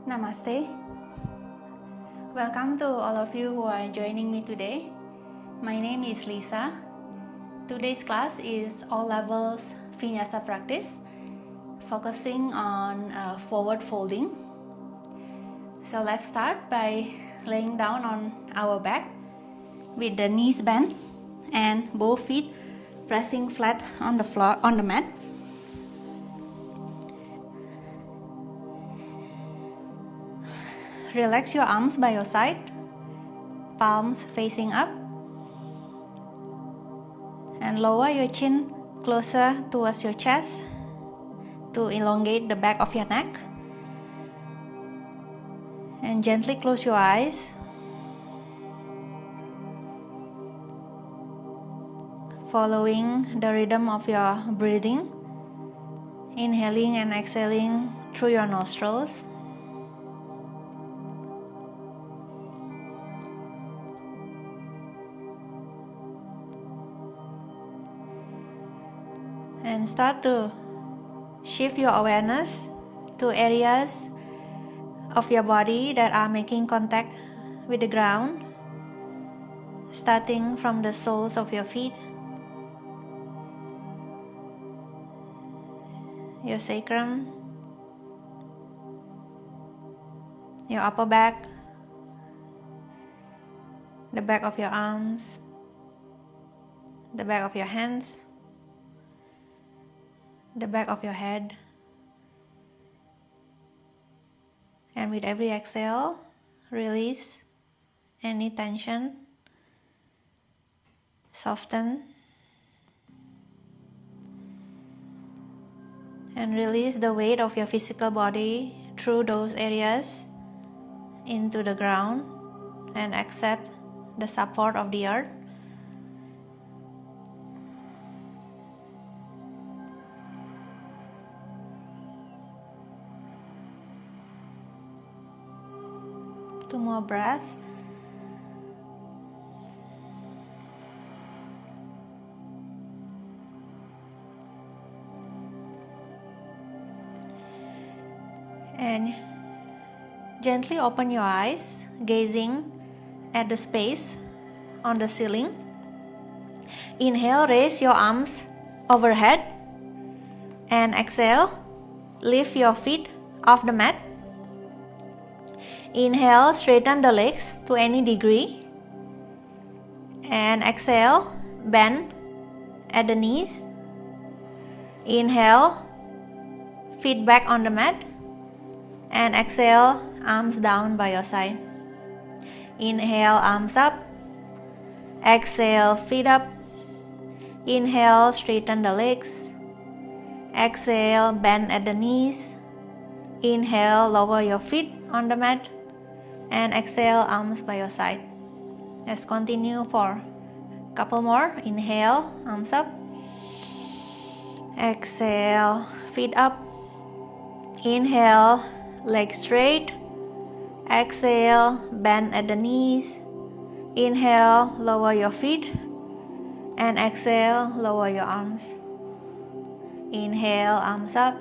Namaste. Welcome to all of you who are joining me today. My name is Lisa. Today's class is all levels vinyasa practice, focusing on forward folding. So let's start by laying down on our back with the knees bent and both feet pressing flat on the floor, on the mat. Relax your arms by your side, palms facing up, and lower your chin closer towards your chest to elongate the back of your neck. And gently close your eyes. Following the rhythm of your breathing, inhaling and exhaling through your nostrils. And start to shift your awareness to areas of your body that are making contact with the ground, starting from the soles of your feet, your sacrum, your upper back, the back of your arms, the back of your hands, the back of your head. And with every exhale, release any tension, soften, and release the weight of your physical body through those areas into the ground and accept the support of the earth. Two more breaths. And gently open your eyes, gazing at the space on the ceiling. Inhale, raise your arms overhead. And exhale, lift your feet off the mat. Inhale, straighten the legs to any degree. And exhale, bend at the knees. Inhale, feet back on the mat. And exhale, arms down by your side. Inhale, arms up. Exhale, feet up. Inhale, straighten the legs. Exhale, bend at the knees. Inhale, lower your feet on the mat. And exhale, arms by your side. Let's continue for a couple more. Inhale, arms up. Exhale, feet up. Inhale, legs straight. Exhale, bend at the knees. Inhale, lower your feet. And exhale, lower your arms. Inhale, arms up.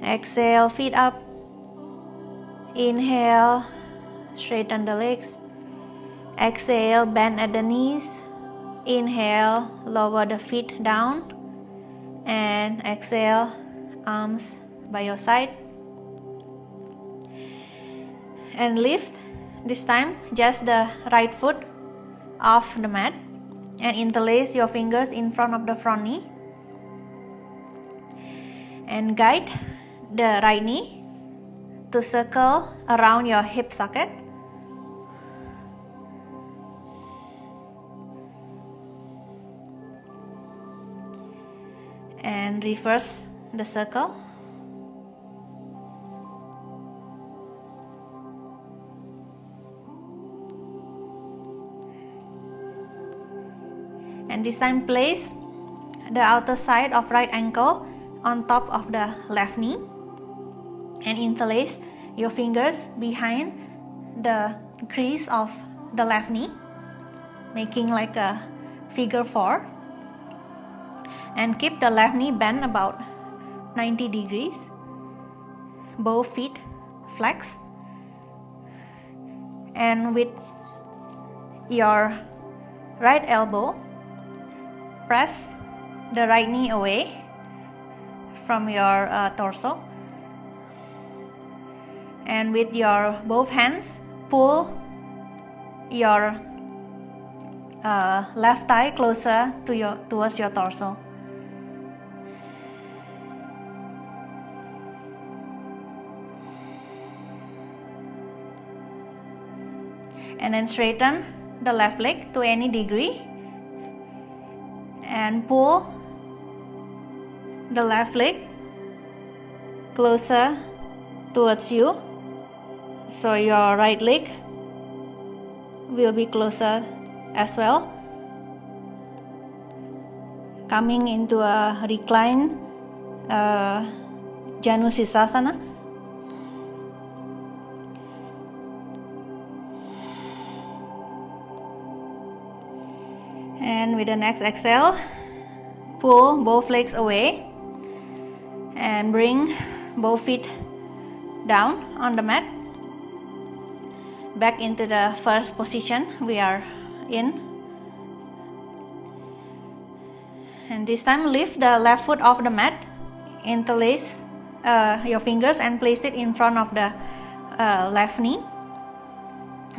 Exhale, feet up. Inhale, straighten the legs. Exhale, bend at the knees. Inhale, lower the feet down. And exhale, arms by your side. And lift, this time just the right foot off the mat. And interlace your fingers in front of the front knee. And guide the right knee to circle around your hip socket. And reverse the circle. And this time place the outer side of right ankle on top of the left knee. And interlace your fingers behind the crease of the left knee, making like a figure 4. And keep the left knee bent about 90 degrees. both feet flex, and with your right elbow, press the right knee away from your torso, and with your both hands, pull your left thigh closer to towards your torso. And then straighten the left leg to any degree and pull the left leg closer towards you, so your right leg will be closer as well, coming into a reclined Janu Sirsasana. And with the next exhale, pull both legs away and bring both feet down on the mat, back into the first position we are in. And this time lift the left foot off the mat, interlace your fingers and place it in front of the left knee,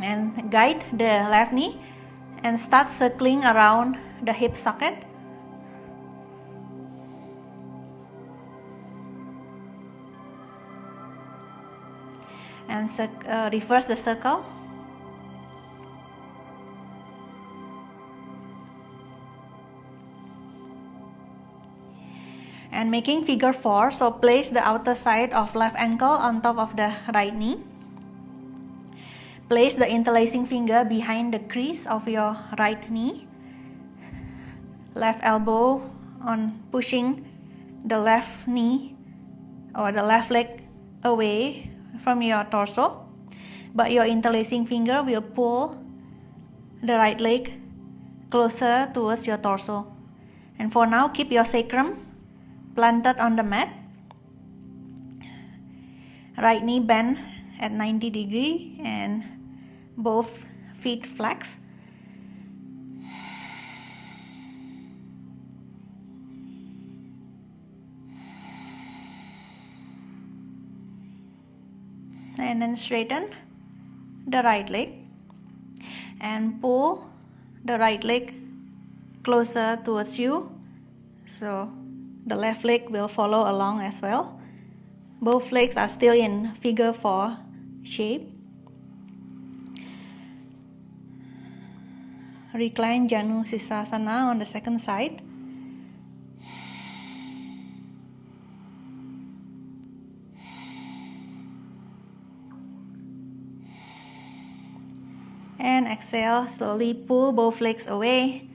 and guide the left knee and start circling around the hip socket. And reverse the circle. And making figure 4, so place the outer side of left ankle on top of the right knee. Place the interlacing finger behind the crease of your right knee. Left elbow on pushing the left knee or the left leg away from your torso, but your interlacing finger will pull the right leg closer towards your torso. And for now, keep your sacrum planted on the mat. Right knee bend at 90 degrees and both feet flex. And then straighten the right leg and pull the right leg closer towards you, so the left leg will follow along as well. Both legs are still in figure 4 shape. Recline Janu Sirsasana on the second side. And exhale, slowly pull both legs away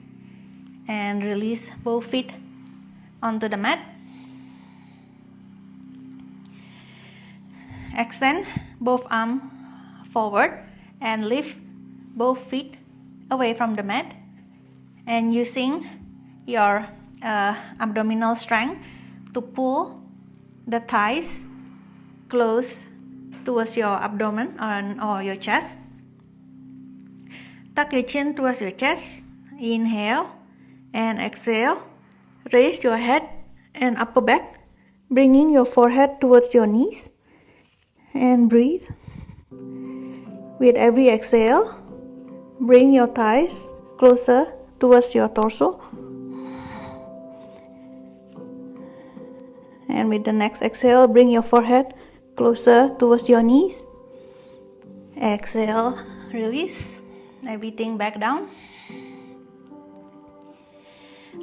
and release both feet onto the mat. Extend both arms forward and lift both feet away from the mat, and using your abdominal strength to pull the thighs close towards your abdomen or your chest. Tuck your chin towards your chest. Inhale and exhale. Raise your head and upper back, bringing your forehead towards your knees. And breathe. With every exhale, bring your thighs closer towards your torso. And with the next exhale, bring your forehead closer towards your knees. Exhale, release everything back down.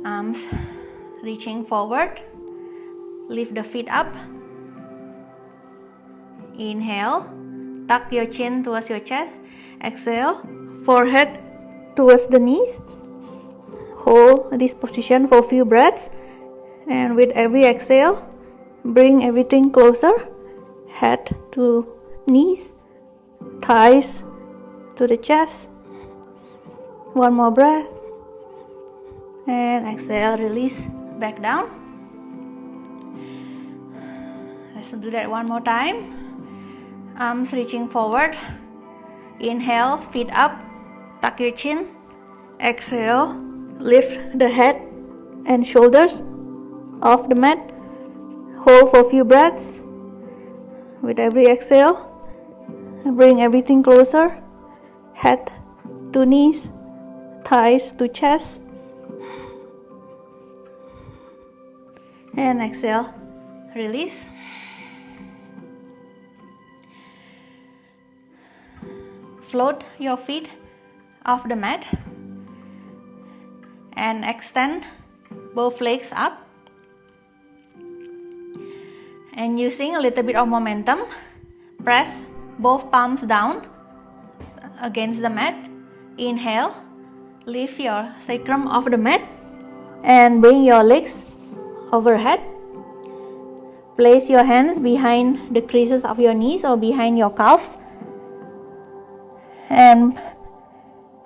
Arms reaching forward. Lift the feet up. Inhale, tuck your chin towards your chest. Exhale, forehead towards the knees. Hold this position for a few breaths. And with every exhale, bring everything closer. Head to knees, thighs to the chest. One more breath. And exhale, release back down. So do that one more time. Arms reaching forward. Inhale, feet up, tuck your chin. Exhale, lift the head and shoulders off the mat. Hold for a few breaths. With every exhale, bring everything closer. Head to knees, thighs to chest. And exhale, release. Float your feet off the mat and extend both legs up. And using a little bit of momentum, press both palms down against the mat. Inhale, lift your sacrum off the mat and bring your legs overhead. Place your hands behind the creases of your knees or behind your calves and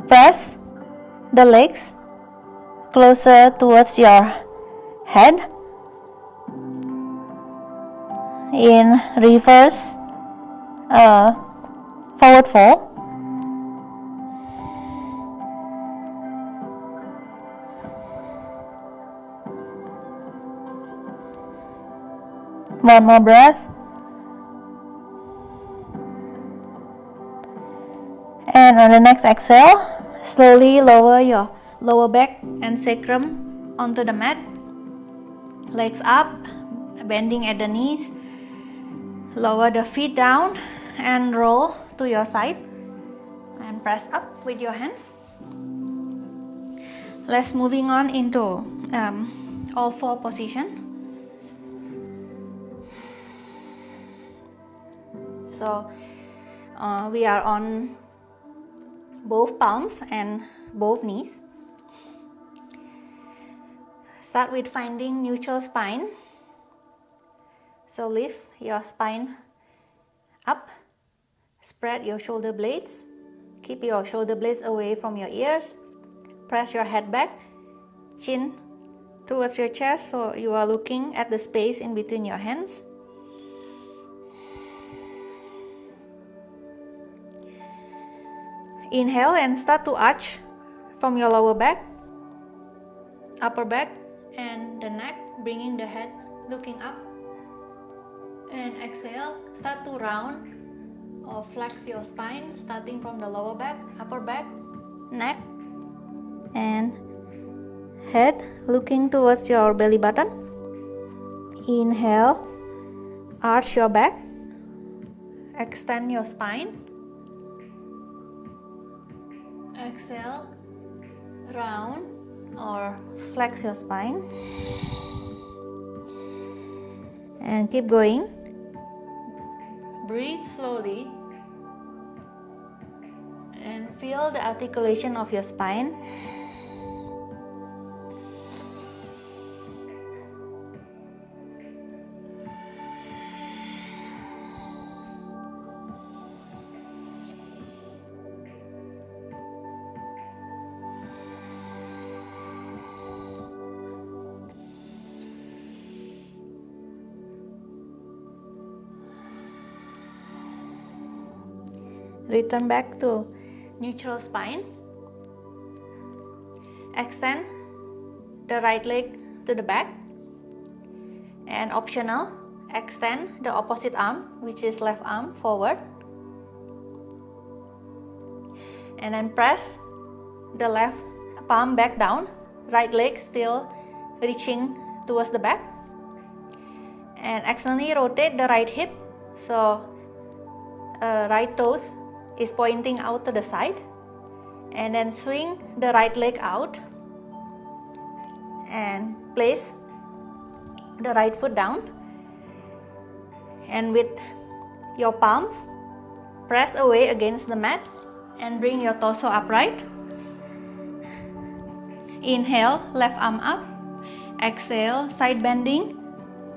press the legs closer towards your head. In reverse forward fold. One more breath. And on the next exhale, slowly lower your lower back and sacrum onto the mat. Legs up, bending at the knees. Lower the feet down and roll to your side and press up with your hands. Let's moving on into all four position. So we are on both palms and both knees. Start with finding neutral spine. So lift your spine up, spread your shoulder blades, keep your shoulder blades away from your ears, press your head back, chin towards your chest so you are looking at the space in between your hands. Inhale and start to arch from your lower back, upper back and the neck, bringing the head looking up. And exhale, start to round or flex your spine, starting from the lower back, upper back, neck, and head looking towards your belly button. Inhale, arch your back, extend your spine. Exhale, round or flex your spine. And keep going. Breathe slowly and feel the articulation of your spine. Return back to neutral spine. Extend the right leg to the back. And optional, extend the opposite arm, which is left arm, forward. And then press the left palm back down. Right leg still reaching towards the back. And externally rotate the right hip. So right toes is pointing out to the side, and then swing the right leg out and place the right foot down, and with your palms press away against the mat and bring your torso upright. Inhale, left arm up. Exhale, side bending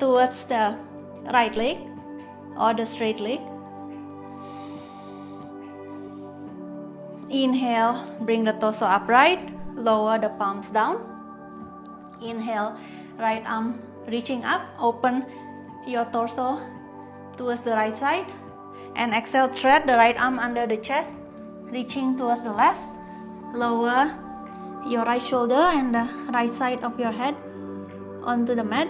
towards the right leg or the straight leg. Inhale, bring the torso upright, lower the palms down. Inhale, right arm reaching up, open your torso towards the right side. And exhale, thread the right arm under the chest, reaching towards the left. Lower your right shoulder and the right side of your head onto the mat.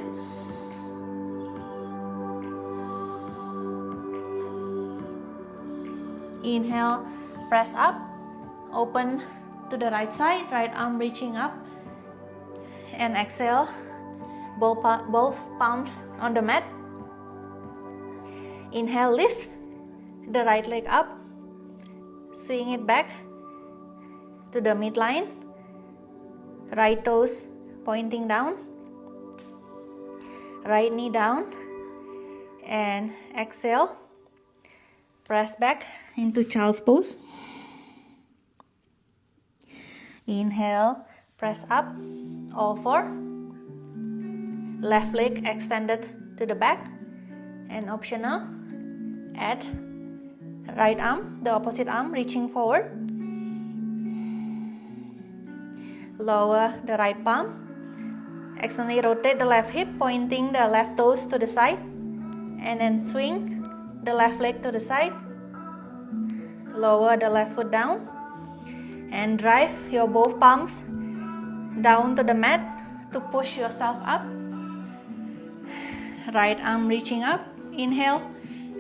Inhale, press up, open to the right side, right arm reaching up. And exhale, both palms on the mat. Inhale, lift the right leg up, swing it back to the midline, right toes pointing down, right knee down, and exhale, press back into child's pose. Inhale, press up, all four, left leg extended to the back, and optional, add right arm, the opposite arm reaching forward. Lower the right palm, externally rotate the left hip, pointing the left toes to the side, and then swing the left leg to the side. Lower the left foot down and drive your both palms down to the mat to push yourself up. Right arm reaching up. Inhale,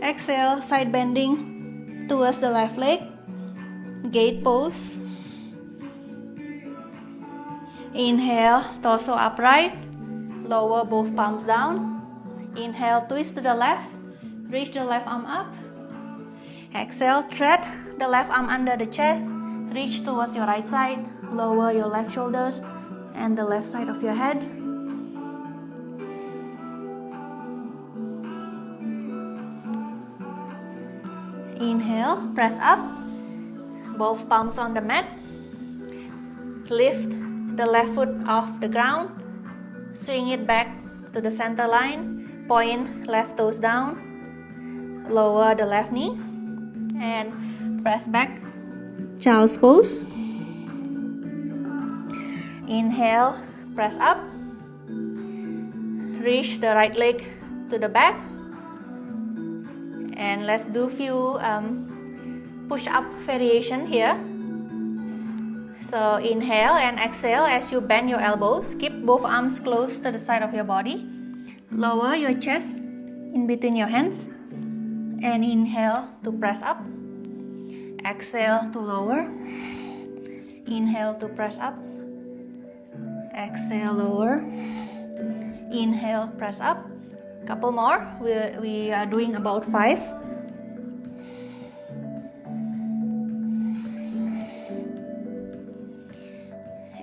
exhale, side bending towards the left leg, gate pose. Inhale, torso upright, lower both palms down. Inhale, twist to the left, reach the left arm up. Exhale, thread the left arm under the chest, reach towards your right side, lower your left shoulders and the left side of your head. Inhale, press up, both palms on the mat. Lift the left foot off the ground, swing it back to the center line, point left toes down, lower the left knee, and press back, child's pose. Inhale, press up, reach the right leg to the back, and let's do few push-up variation here. So inhale and exhale as you bend your elbows. Keep both arms close to the side of your body. Lower your chest in between your hands. And inhale to press up. Exhale to lower. Inhale to press up. Exhale, lower. Inhale, press up. Couple more. We are doing about 5.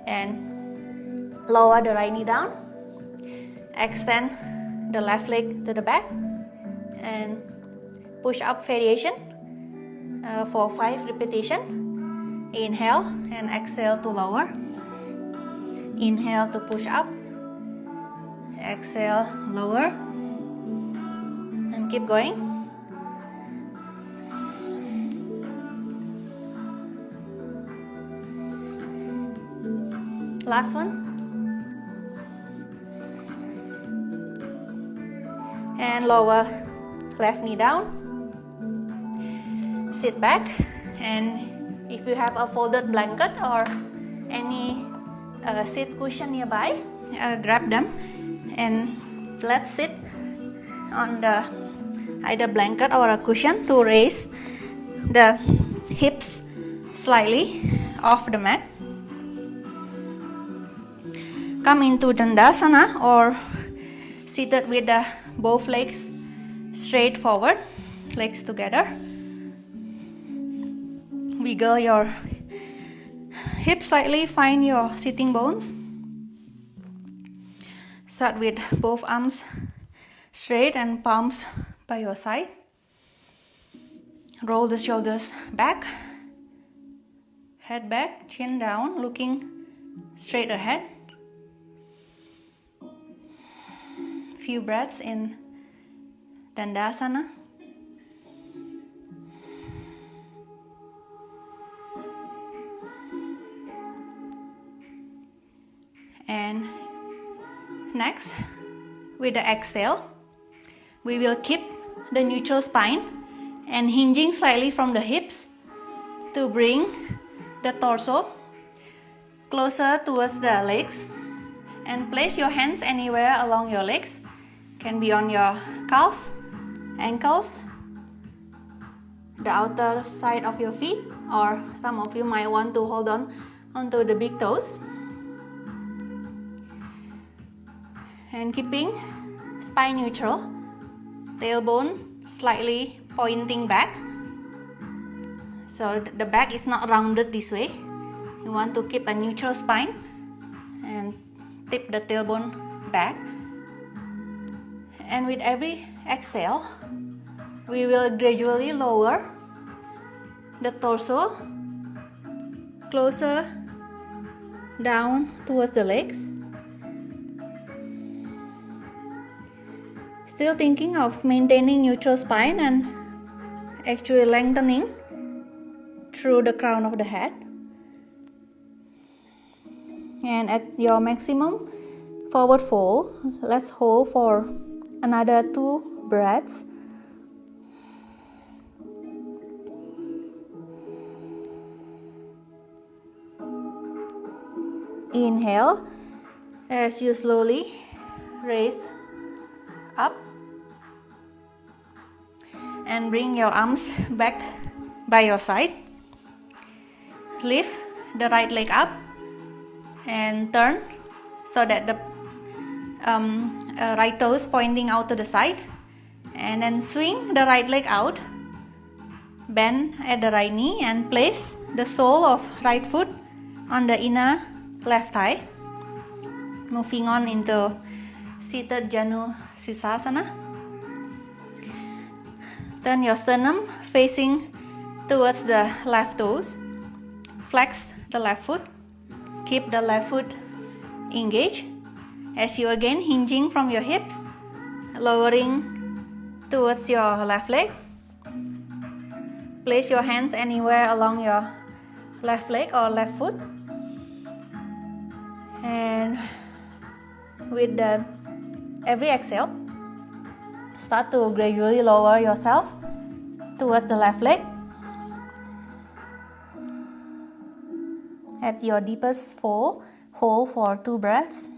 And lower the right knee down. Extend the left leg to the back. And push up variation for 5 repetitions. Inhale and exhale to lower. Inhale to push up. Exhale, lower. And keep going. Last one. And lower left knee down. Sit back, and if you have a folded blanket or any seat cushion nearby, grab them and let's sit on the either blanket or a cushion to raise the hips slightly off the mat. Come into Dandasana or seated with both legs straight forward, legs together. Wiggle your hips slightly, find your sitting bones. Start with both arms straight and palms by your side. Roll the shoulders back, head back, chin down, looking straight ahead. Few breaths in Dandasana. And next, with the exhale, we will keep the neutral spine and hinging slightly from the hips to bring the torso closer towards the legs, and place your hands anywhere along your legs. Can be on your calf, ankles, the outer side of your feet, or some of you might want to hold on onto the big toes. And keeping spine neutral, tailbone slightly pointing back, so the back is not rounded this way. You want to keep a neutral spine and tip the tailbone back. And with every exhale, we will gradually lower the torso closer down towards the legs. Still thinking of maintaining neutral spine and actually lengthening through the crown of the head. And at your maximum forward fold, let's hold for another 2 breaths. Inhale as you slowly raise up and bring your arms back by your side. Lift the right leg up and turn so that the right toes pointing out to the side, and then swing the right leg out, bend at the right knee and place the sole of right foot on the inner left thigh. Moving on into seated Janu Sirsasana. Turn your sternum facing towards the left toes. Flex the left foot. Keep the left foot engaged as you again hinging from your hips, lowering towards your left leg. Place your hands anywhere along your left leg or left foot. And with every exhale, start to gradually lower yourself towards the left leg. At your deepest fold, hold for 2 breaths.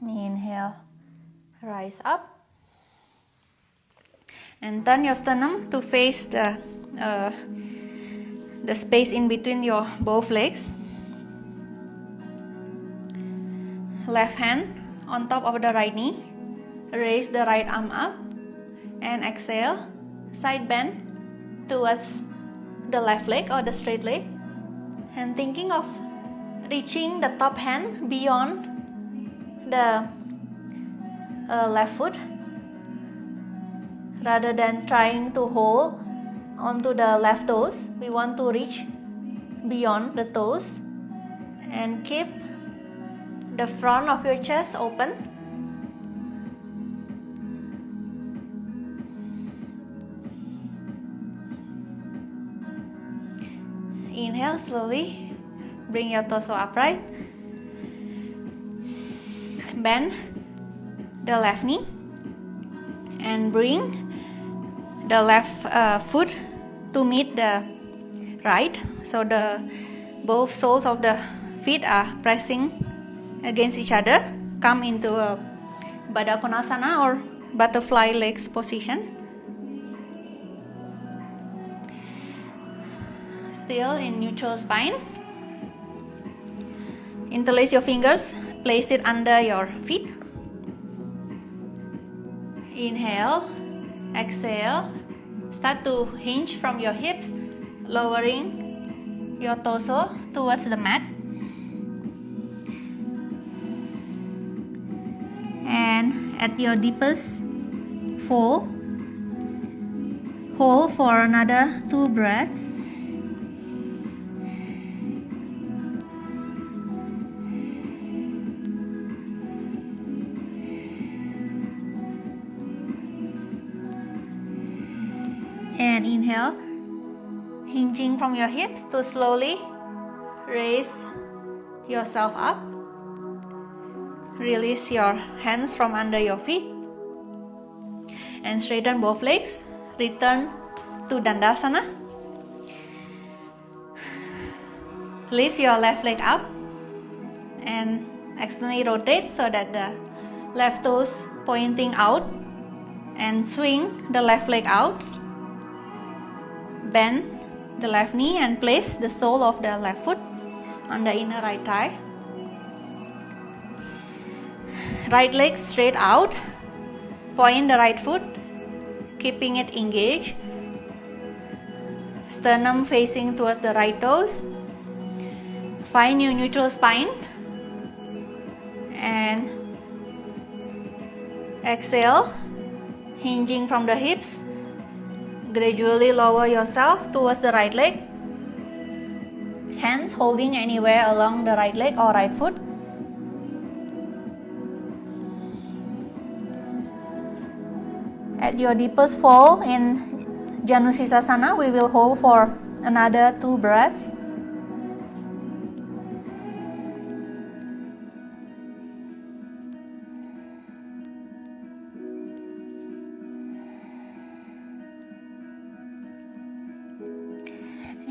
Inhale, rise up. And turn your sternum to face the space in between your both legs. Left hand on top of the right knee. Raise the right arm up and exhale, side bend towards the left leg or the straight leg, and thinking of reaching the top hand beyond the left foot rather than trying to hold onto the left toes. We want to reach beyond the toes and keep the front of your chest open. Inhale slowly, bring your torso upright. Bend the left knee and bring the left foot to meet the right, so the both soles of the feet are pressing against each other. Come into a Baddha Konasana or butterfly legs position. Still in neutral spine. Interlace your fingers, place it under your feet. Inhale, exhale, start to hinge from your hips, lowering your torso towards the mat. And at your deepest fold, hold for another 2 breaths. And inhale, hinging from your hips to slowly Raise yourself up. Release your hands from under your feet and straighten both legs. Return to Dandasana. Lift your left leg up and externally rotate so that the left toes pointing out, and swing the left leg out. Bend the left knee and place the sole of the left foot on the inner right thigh. Right leg straight out. Point the right foot, keeping it engaged. Sternum facing towards the right toes. Find your neutral spine. And exhale, hinging from the hips. Gradually lower yourself towards the right leg. Hands holding anywhere along the right leg or right foot. At your deepest fall in Janusisasana, we will hold for another 2 breaths.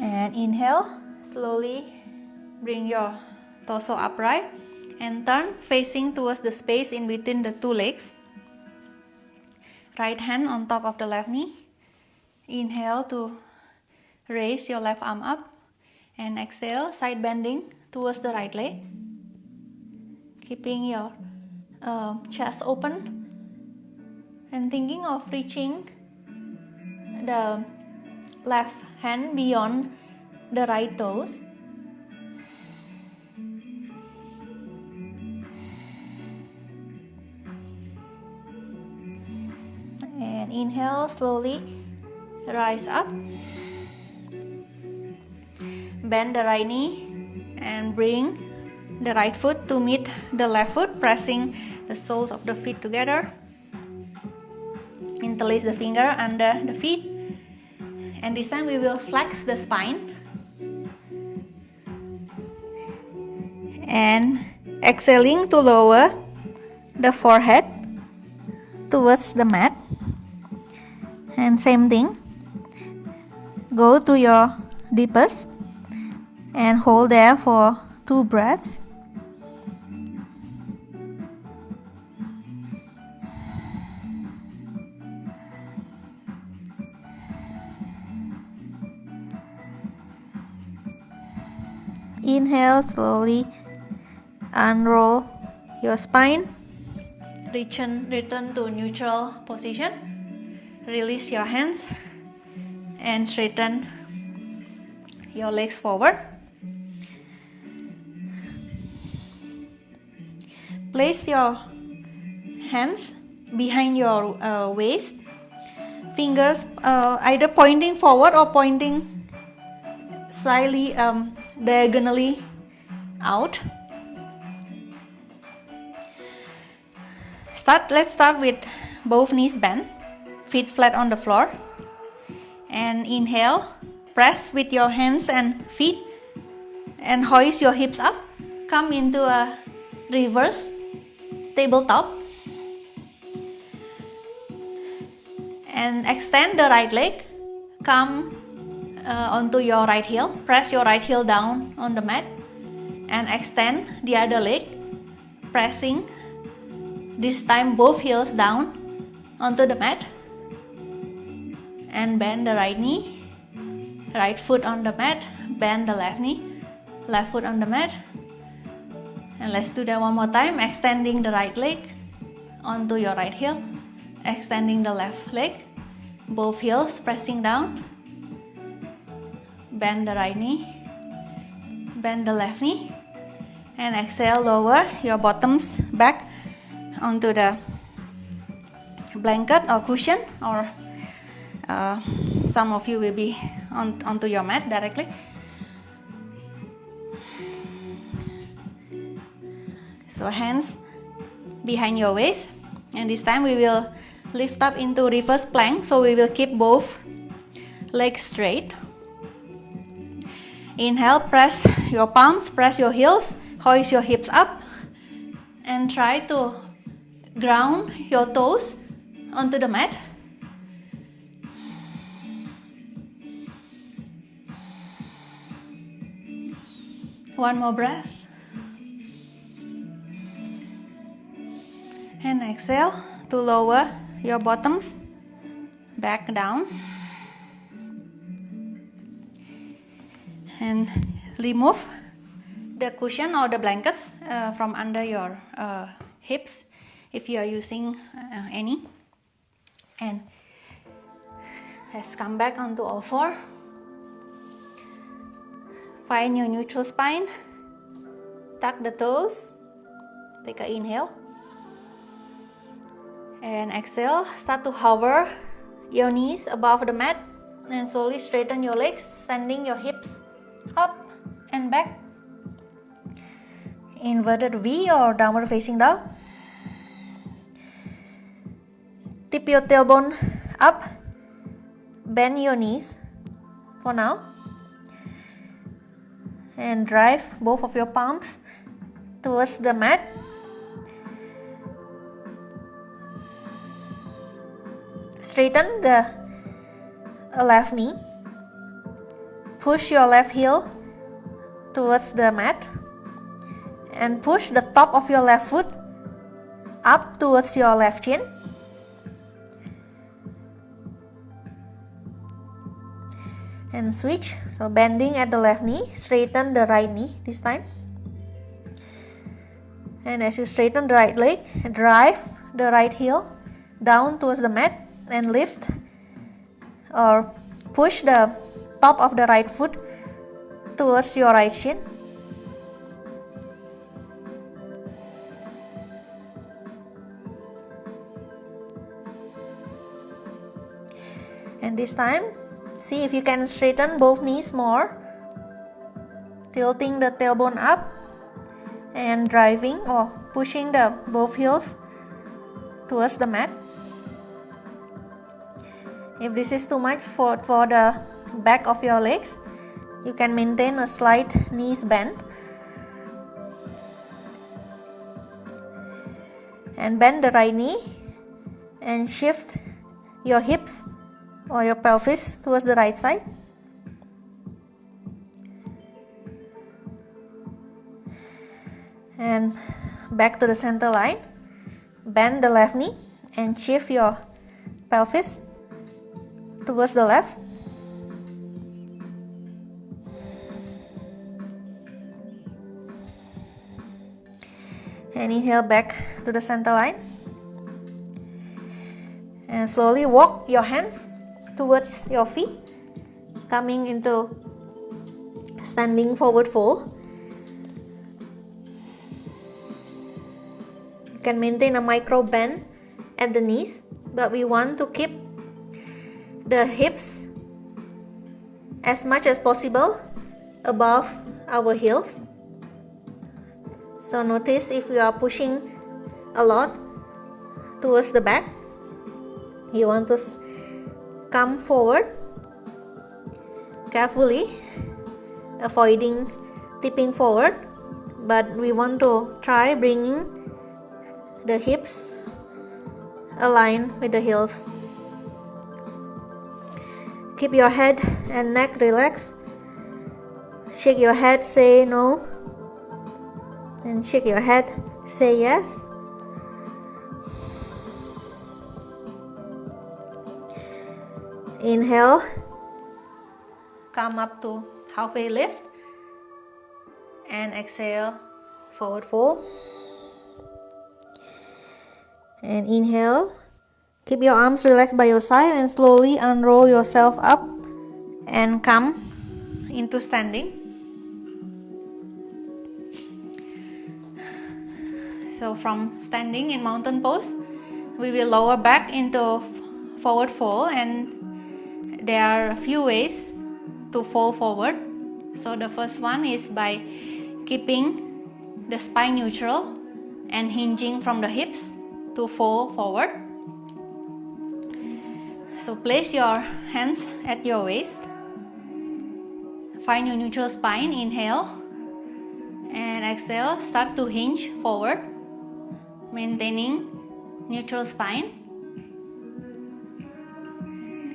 And inhale, slowly bring your torso upright and turn facing towards the space in between the 2 legs. Right hand on top of the left knee. Inhale to raise your left arm up, and exhale, side bending towards the right leg. Keeping your chest open and thinking of reaching the left hand beyond the right toes. And inhale, slowly rise up. Bend the right knee and bring the right foot to meet the left foot, pressing the soles of the feet together. Interlace the finger under the feet. And this time we will flex the spine. And exhaling to lower the forehead towards the mat. And same thing. Go to your deepest and hold there for 2 breaths. Inhale, slowly unroll your spine. Return to neutral position. Release your hands and straighten your legs forward. Place your hands behind your waist. Fingers either pointing forward or pointing slightly diagonally out. Let's start with both knees bent, feet flat on the floor. And inhale, press with your hands and feet and hoist your hips up. Come into a reverse tabletop. And extend the right leg. Come onto your right heel. Press your right heel down on the mat. And extend the other leg. Pressing this time both heels down onto the mat. And bend the right knee. Right foot on the mat. Bend the left knee. Left foot on the mat. And let's do that one more time. Extending the right leg onto your right heel. Extending the left leg. Both heels pressing down. Bend the right knee. Bend the left knee. And exhale, lower your bottoms back onto the blanket or cushion, or some of you will be onto your mat directly. So hands behind your waist, and this time we will lift up into reverse plank. So we will keep both legs straight, Inhale, press your palms, press your heels, hoist your hips up, and try to ground your toes onto the mat. One more breath. And exhale to lower your bottoms back down. And remove the cushion or the blankets from under your hips if you are using any. And let's come back onto all four. Find your neutral spine. Tuck the toes. Take an inhale. And exhale. Start to hover your knees above the mat. And slowly straighten your legs, sending your hips up and back. Inverted V or downward facing dog. Tip your tailbone up. Bend your knees for now. And drive both of your palms towards the mat. Straighten the left knee. Push your left heel towards the mat and push the top of your left foot up towards your left shin. And switch, so bending at the left knee, straighten the right knee this time. And as you straighten the right leg, drive the right heel down towards the mat and lift or push the top of the right foot towards your right shin. And this time, see if you can straighten both knees more, tilting the tailbone up and driving or pushing the both heels towards the mat. If this is too much for the back of your legs, you can maintain a slight knees bend. And bend the right knee and shift your hips or your pelvis towards the right side. And back to the center line. Bend the left knee and shift your pelvis towards the left. And inhale back to the center line. And slowly walk your hands towards your feet, coming into standing forward fold. You can maintain a micro bend at the knees, but we want to keep the hips as much as possible above our heels. So notice if you are pushing a lot towards the back, you want to come forward carefully, avoiding tipping forward, but we want to try bringing the hips aligned with the heels. Keep your head and neck relaxed. Shake your head, say no, and shake your head, say yes. Inhale, come up to halfway lift, and exhale, forward fold. And inhale, keep your arms relaxed by your side and slowly unroll yourself up and come into standing. So from standing in mountain pose, we will lower back into forward fold, and there are a few ways to fold forward. So the first one is by keeping the spine neutral and hinging from the hips to fold forward. So place your hands at your waist. Find your neutral spine, inhale, and exhale, start to hinge forward, maintaining neutral spine.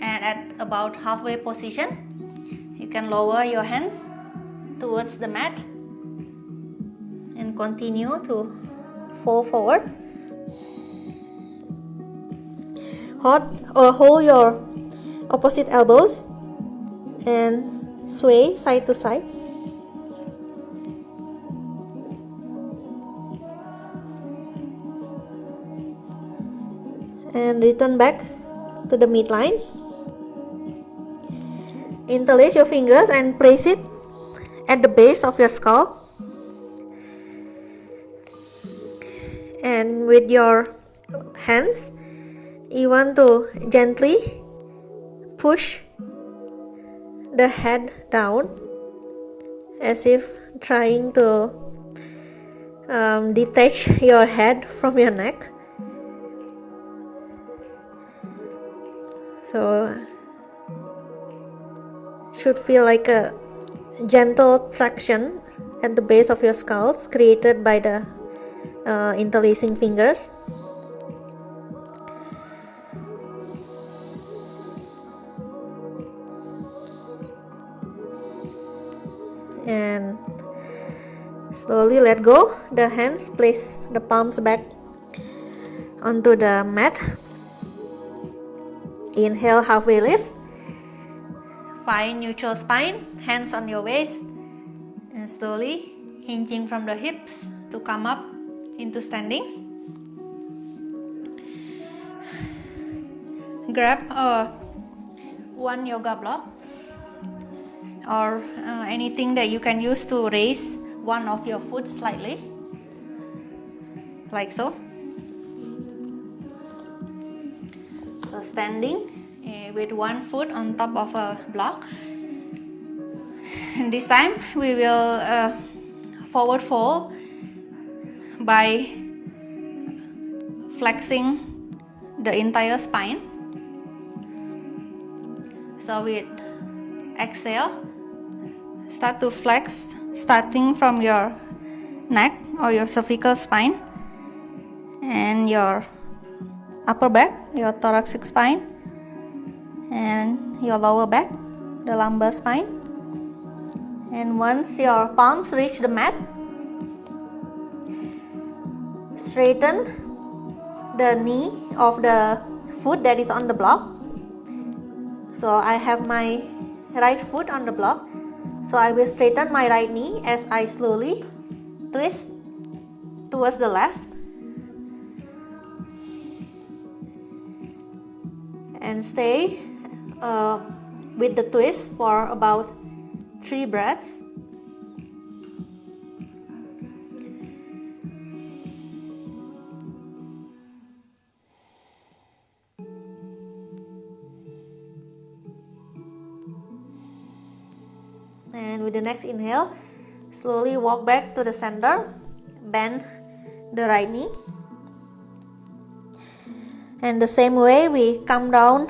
And at about halfway position, you can lower your hands towards the mat and continue to fall forward. Hold your opposite elbows and sway side to side. And return back to the midline. Interlace your fingers and place it at the base of your skull. And with your hands, you want to gently push the head down as if trying to detach your head from your neck. So should feel like a gentle traction at the base of your skull created by the interlacing fingers. And slowly let go the hands, place the palms back onto the mat. Inhale, halfway lift. Find neutral spine, hands on your waist, and slowly hinging from the hips to come up into standing. Grab one yoga block or anything that you can use to raise one of your foot slightly, like so. So standing with one foot on top of a block. And this time we will forward fold by flexing the entire spine. So with exhale, start to flex, starting from your neck or your cervical spine and your upper back, your thoracic spine, and your lower back, the lumbar spine. And once your palms reach the mat, straighten the knee of the foot that is on the block. So I have my right foot on the block, so I will straighten my right knee as I slowly twist towards the left. And stay with the twist for about 3 breaths. And with the next inhale, slowly walk back to the center, bend the right knee. And the same way we come down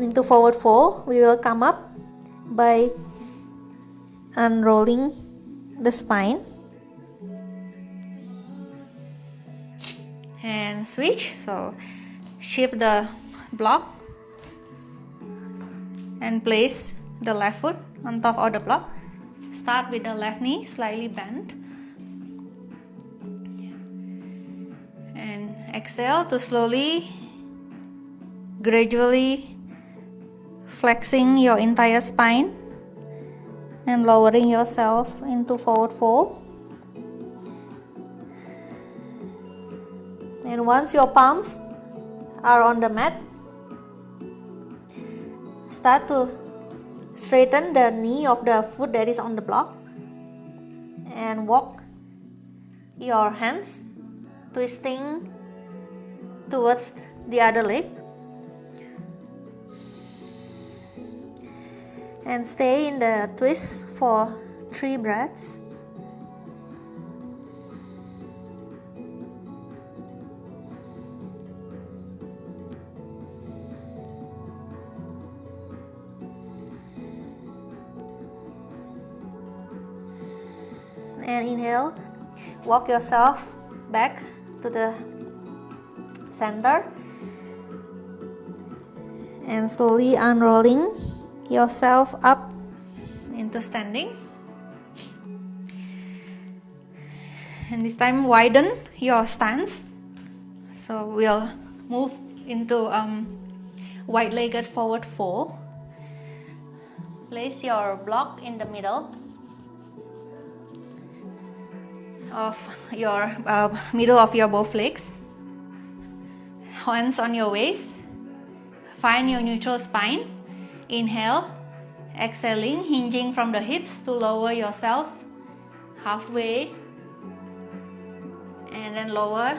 into forward fold, we will come up by unrolling the spine. And switch, so shift the block and place the left foot on top of the block. Start with the left knee slightly bent. And exhale to slowly, gradually flexing your entire spine and lowering yourself into forward fold. And once your palms are on the mat, start to straighten the knee of the foot that is on the block and walk your hands, twisting towards the other leg. And stay in the twist for 3 breaths. And inhale, walk yourself back to the center and slowly unrolling yourself up into standing. And this time widen your stance. So we'll move into wide-legged forward fold. Place your block in the middle of your both legs. Hands on your waist. Find your neutral spine. Inhale, exhaling, hinging from the hips to lower yourself halfway, and then lower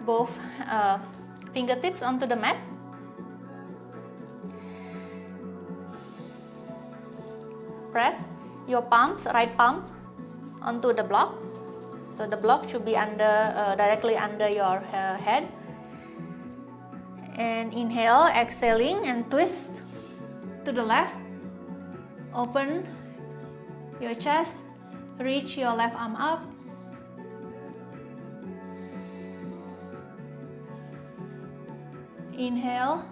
both fingertips onto the mat. Press your palms, right palms, onto the block. So the block should be directly under your head. And inhale, exhaling, and twist to the left. Open your chest, reach your left arm up. Inhale,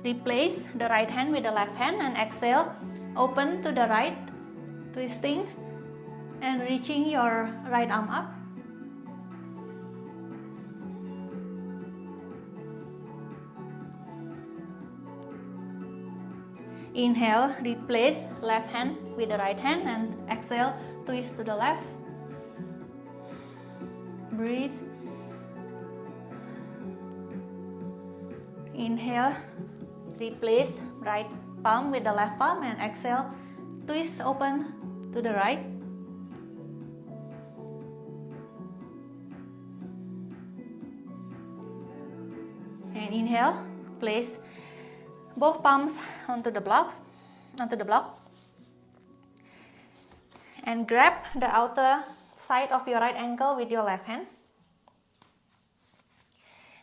replace the right hand with the left hand, and exhale, open to the right, twisting and reaching your right arm up. Inhale, replace left hand with the right hand, and exhale, twist to the left. Breathe. Inhale, replace right palm with the left palm, and exhale, twist open to the right. And inhale, place both palms onto the block, and grab the outer side of your right ankle with your left hand,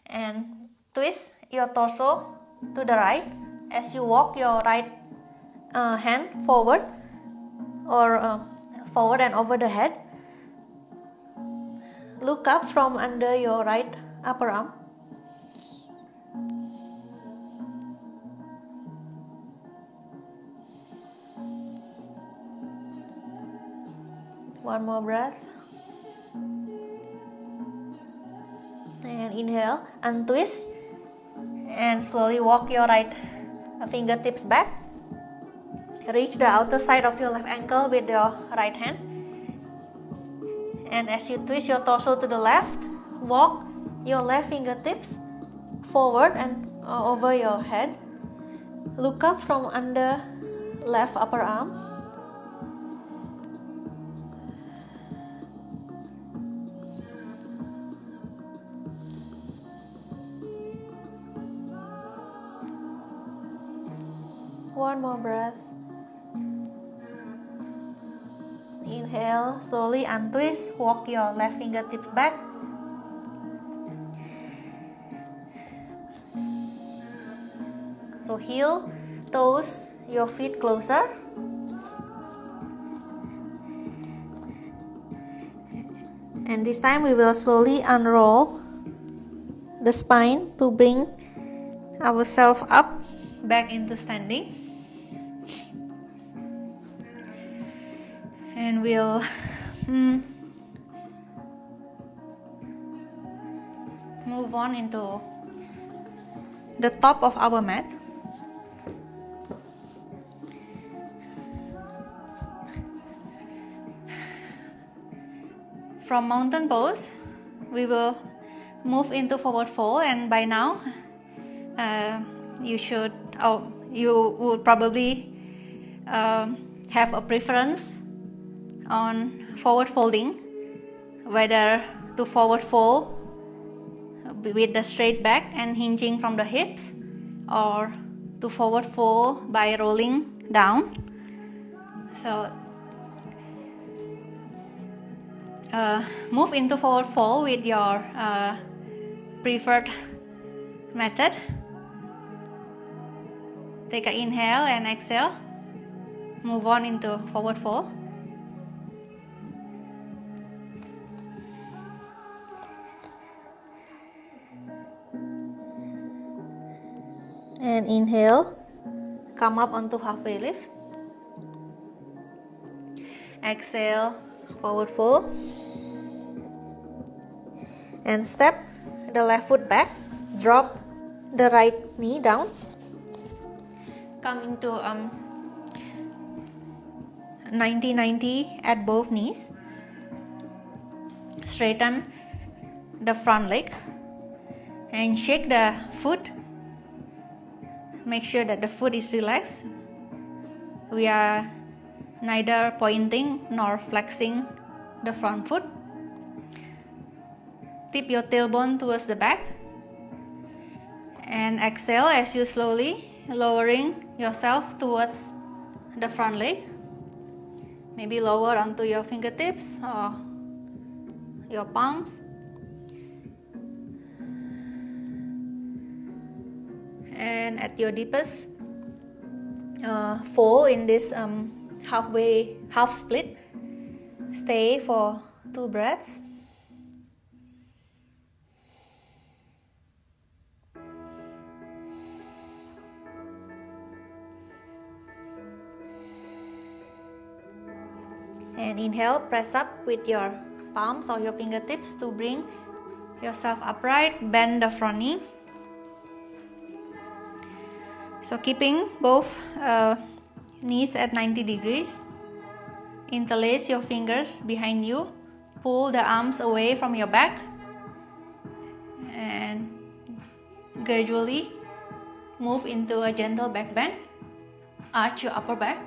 and twist your torso to the right as you walk your right hand forward and over the head. Look up from under your right upper arm. One more breath. And inhale, untwist, and slowly walk your right fingertips back. Reach the outer side of your left ankle with your right hand. And as you twist your torso to the left, walk your left fingertips forward and over your head. Look up from under left upper arm. One more breath. Inhale, slowly untwist, walk your left fingertips back. So heel, toes, your feet closer. And this time we will slowly unroll the spine to bring ourselves up back into standing. And we'll move on into the top of our mat. From mountain pose, we will move into forward fold, and by now you would probably have a preference on forward folding, whether to forward fold with the straight back and hinging from the hips, or to forward fold by rolling down. So move into forward fold with your preferred method. Take an inhale and exhale. Move on into forward fold. And inhale, come up onto halfway lift. Exhale, forward fold. And step the left foot back. Drop the right knee down. Come into 90-90 at both knees. Straighten the front leg and shake the foot. Make sure that the foot is relaxed. We are neither pointing nor flexing the front foot. Tip your tailbone towards the back and exhale as you slowly lowering yourself towards the front leg. Maybe lower onto your fingertips or your palms. And at your deepest fold in this half split, stay for 2 breaths. And inhale, press up with your palms or your fingertips to bring yourself upright. Bend the front knee. So keeping both knees at 90 degrees. Interlace your fingers behind you. Pull the arms away from your back. And gradually move into a gentle back bend. Arch your upper back.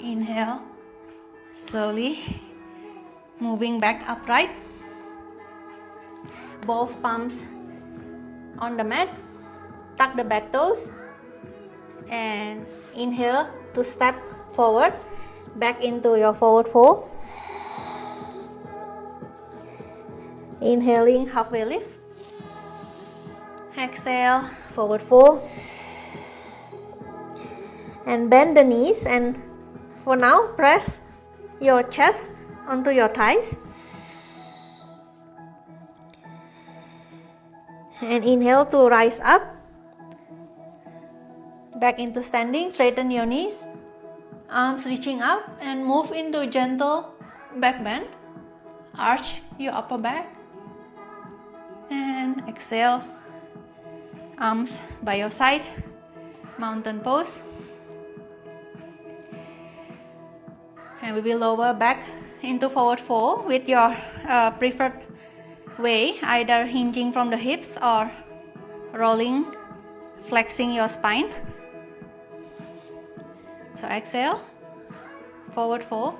Inhale, slowly moving back upright. Both palms on the mat. Tuck the back toes. And inhale to step forward, back into your forward fold. Inhaling, halfway lift. Exhale, forward fold. And bend the knees, and for now, press your chest onto your thighs. And inhale to rise up. Back into standing, straighten your knees. Arms reaching up and move into gentle back bend. Arch your upper back. And exhale. Arms by your side. Mountain pose. And we will lower back into forward fold with your preferred way, either hinging from the hips or rolling, flexing your spine. So exhale, forward fold.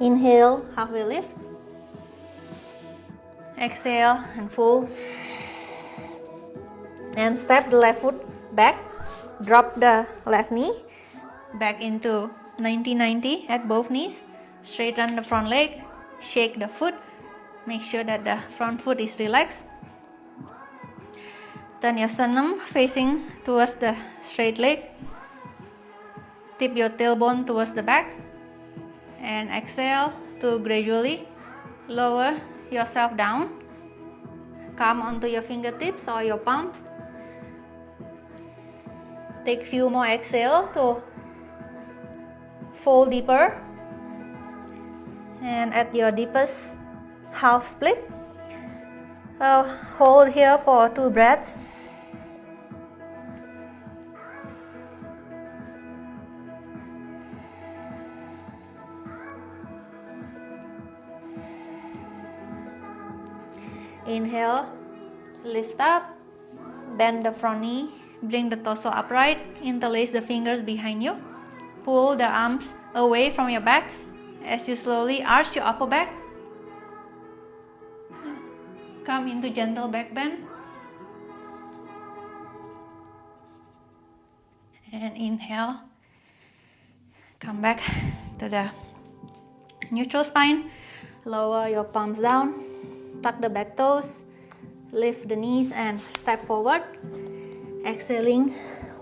Inhale, halfway lift. Exhale and fold. And step the left foot back. Drop the left knee back into 90-90 at both knees. Straighten the front leg. Shake the foot. Make sure that the front foot is relaxed. Turn your sternum facing towards the straight leg. Tip your tailbone towards the back. And exhale to gradually lower yourself down. Come onto your fingertips or your palms. Take few more exhale to fold deeper. And at your deepest half split, hold here for 2 breaths. Inhale, lift up, bend the front knee. Bring the torso upright, interlace the fingers behind you. Pull the arms away from your back as you slowly arch your upper back. Come into gentle back bend. And inhale. Come back to the neutral spine. Lower your palms down. Tuck the back toes. Lift the knees and step forward. Exhaling,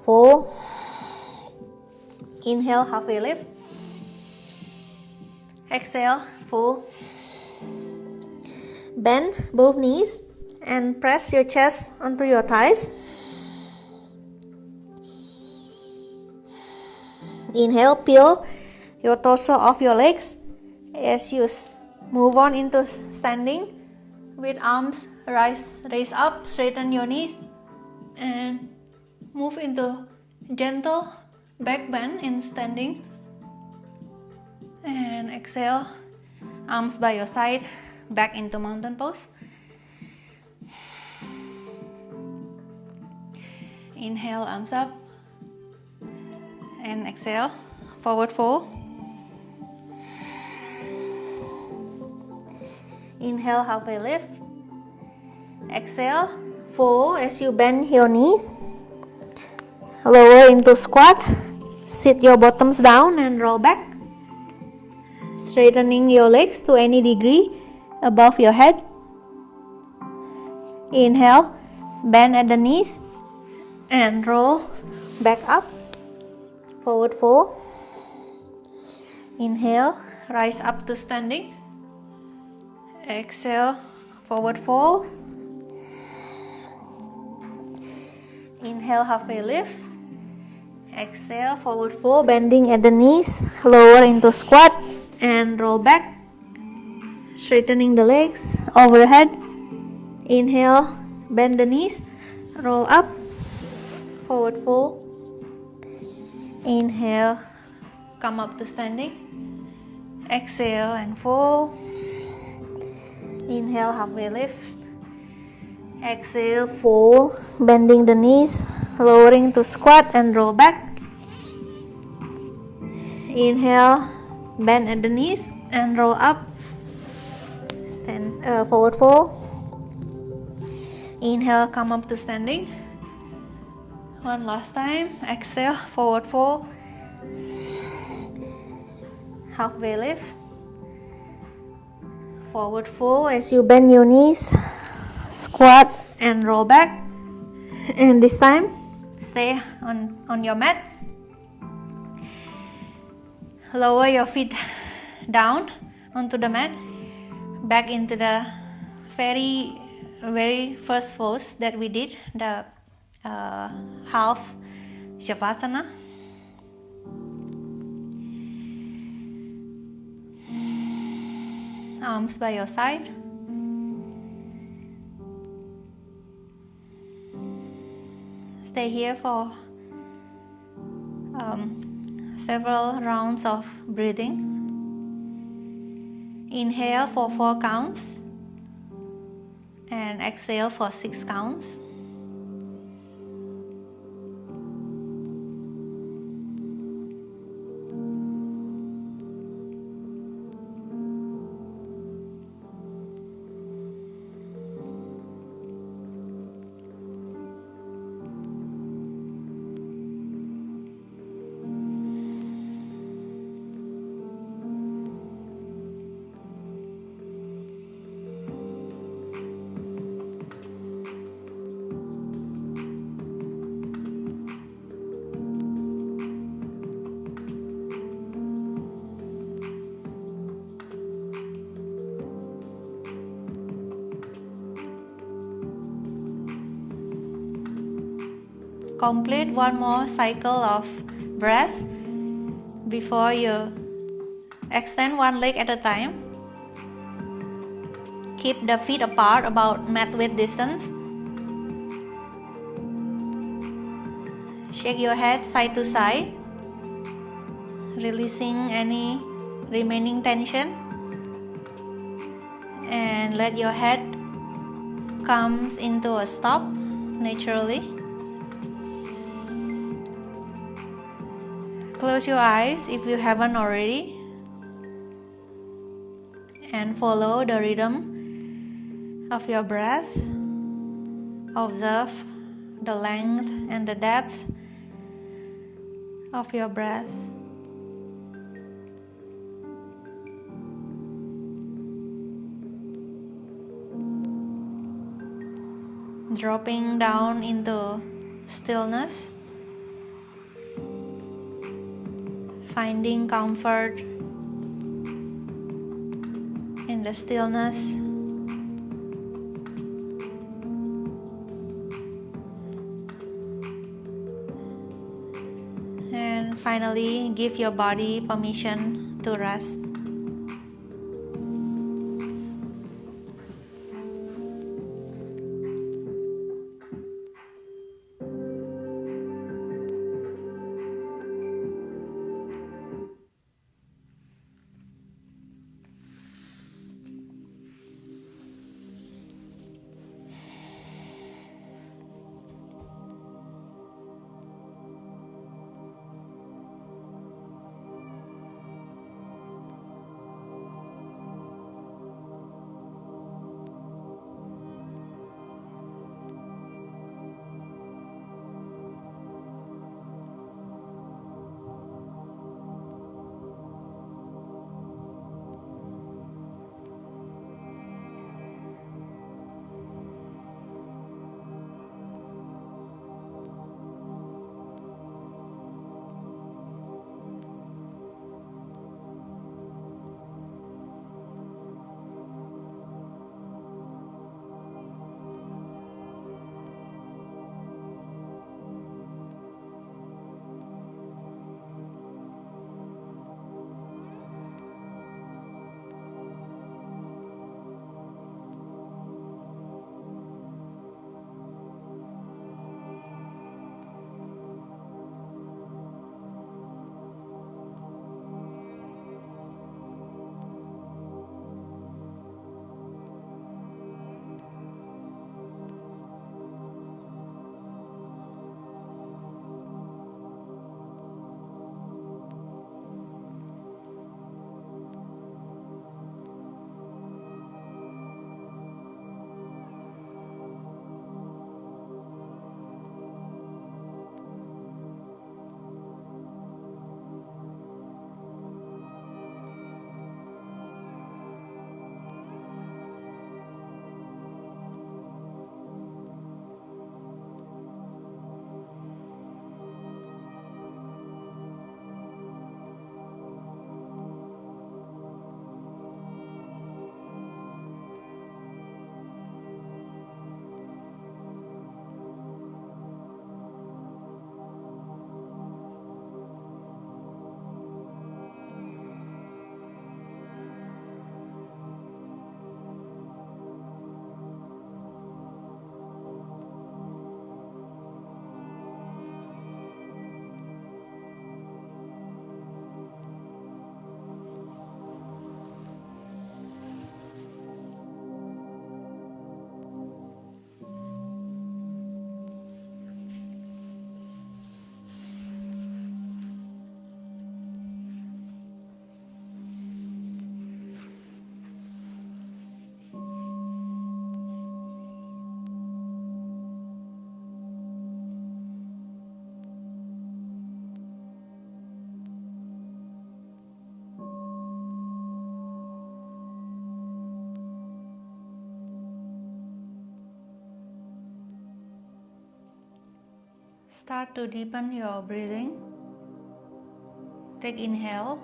fold. Inhale, halfway lift. Exhale, fold. Bend both knees and press your chest onto your thighs. Inhale, peel your torso off your legs as you move on into standing with arms raise up, straighten your knees and move into gentle back bend in standing. And exhale, arms by your side, back into mountain pose. Inhale, arms up. And exhale, forward fold. Inhale, halfway lift. Exhale, fold as you bend your knees. Lower into squat. Sit your bottoms down and roll back. Straightening your legs to any degree above your head. Inhale, bend at the knees and roll back up. Forward fold. Inhale, rise up to standing. Exhale, forward fold. Inhale, halfway lift. Exhale, forward fold, bending at the knees. Lower into squat and roll back. Straightening the legs overhead. Inhale, bend the knees. Roll up. Forward fold. Inhale, come up to standing. Exhale and fold. Inhale, halfway lift. Exhale, fold, bending the knees, lowering to squat and roll back. Inhale, bend at the knees and roll up. Stand, forward fold. Inhale, come up to standing. One last time. Exhale, forward fold. Halfway lift. Forward fold as you bend your knees, squat and roll back. And this time, stay on your mat. Lower your feet down onto the mat, back into the very first pose that we did, the half Shavasana. Arms by your side. Stay here for several rounds of breathing. Inhale for 4 counts and exhale for 6 counts. Complete one more cycle of breath before you extend one leg at a time. Keep the feet apart about mat width distance. Shake your head side to side, releasing any remaining tension, and let your head come into a stop naturally. Close your eyes if you haven't already and follow the rhythm of your breath. Observe the length and the depth of your breath. Dropping down into stillness. Finding comfort in the stillness Finally, give your body permission to rest. Start to deepen your breathing. Take inhale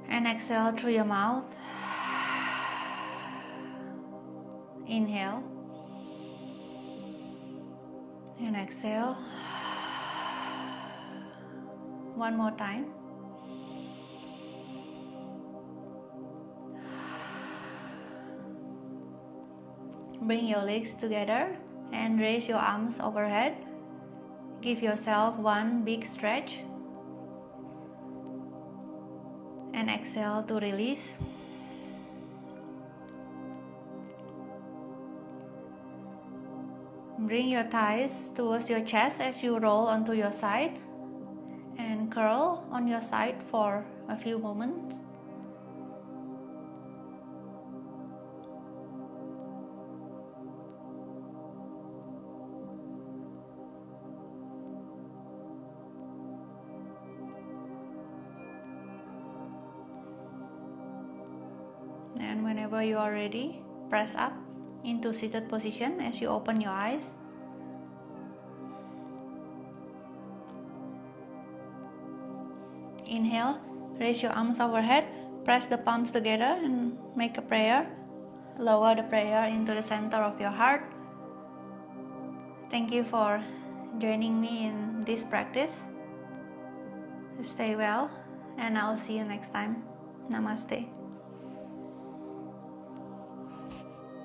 and exhale through your mouth. Inhale and exhale. One more time. Bring your legs together and raise your arms overhead. Give yourself one big stretch. And exhale to release. Bring your thighs towards your chest as you roll onto your side and curl on your side for a few moments. And whenever you are ready, press up into seated position as you open your eyes. Inhale, raise your arms overhead, press the palms together and make a prayer. Lower the prayer into the center of your heart. Thank you for joining me in this practice. Stay well, and I'll see you next time. Namaste.